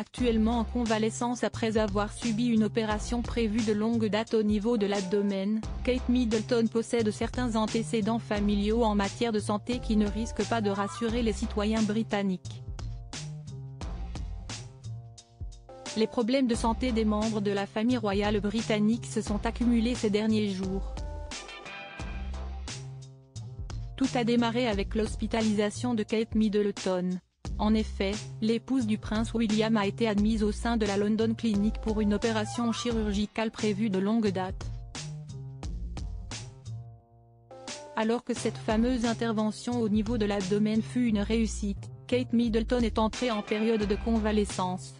Actuellement en convalescence après avoir subi une opération prévue de longue date au niveau de l'abdomen, Kate Middleton possède certains antécédents familiaux en matière de santé qui ne risquent pas de rassurer les citoyens britanniques. Les problèmes de santé des membres de la famille royale britannique se sont accumulés ces derniers jours. Tout a démarré avec l'hospitalisation de Kate Middleton. En effet, l'épouse du prince William a été admise au sein de la London Clinic pour une opération chirurgicale prévue de longue date. Alors que cette fameuse intervention au niveau de l'abdomen fut une réussite, Kate Middleton est entrée en période de convalescence.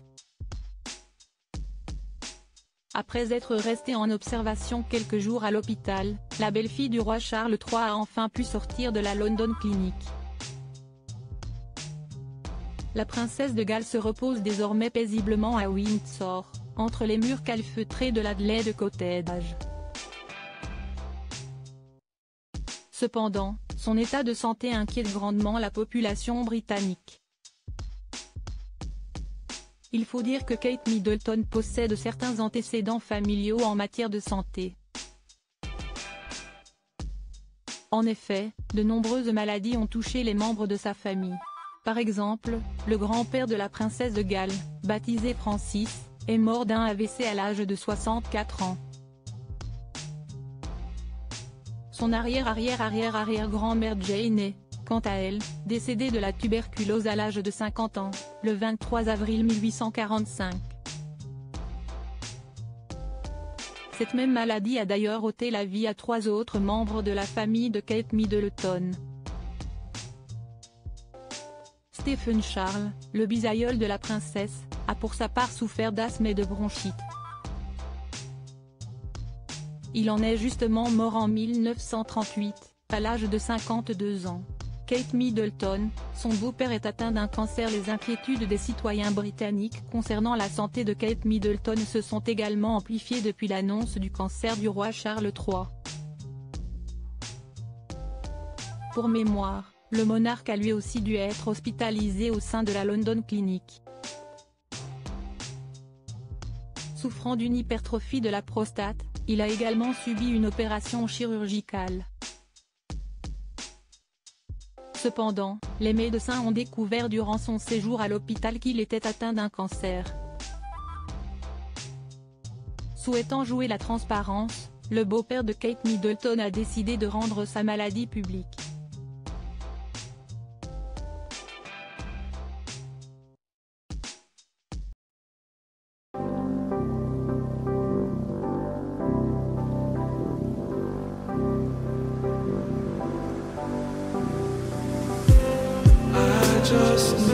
Après être restée en observation quelques jours à l'hôpital, la belle-fille du roi Charles III a enfin pu sortir de la London Clinic. La princesse de Galles se repose désormais paisiblement à Windsor, entre les murs calfeutrés de l'Adelaide Cottage. Cependant, son état de santé inquiète grandement la population britannique. Il faut dire que Kate Middleton possède certains antécédents familiaux en matière de santé. En effet, de nombreuses maladies ont touché les membres de sa famille. Par exemple, le grand-père de la princesse de Galles, baptisé Francis, est mort d'un AVC à l'âge de 64 ans. Son arrière-arrière-arrière-arrière-grand-mère Jane est, quant à elle, décédée de la tuberculose à l'âge de 50 ans, le 23 avril 1845. Cette même maladie a d'ailleurs ôté la vie à 3 autres membres de la famille de Kate Middleton. Stephen Charles, le bisaïeul de la princesse, a pour sa part souffert d'asthme et de bronchite. Il en est justement mort en 1938, à l'âge de 52 ans. Kate Middleton, son beau-père est atteint d'un cancer. Les inquiétudes des citoyens britanniques concernant la santé de Kate Middleton se sont également amplifiées depuis l'annonce du cancer du roi Charles III. Pour mémoire, le monarque a lui aussi dû être hospitalisé au sein de la London Clinic. Souffrant d'une hypertrophie de la prostate, il a également subi une opération chirurgicale. Cependant, les médecins ont découvert durant son séjour à l'hôpital qu'il était atteint d'un cancer. Souhaitant jouer la transparence, le beau-père de Kate Middleton a décidé de rendre sa maladie publique. Just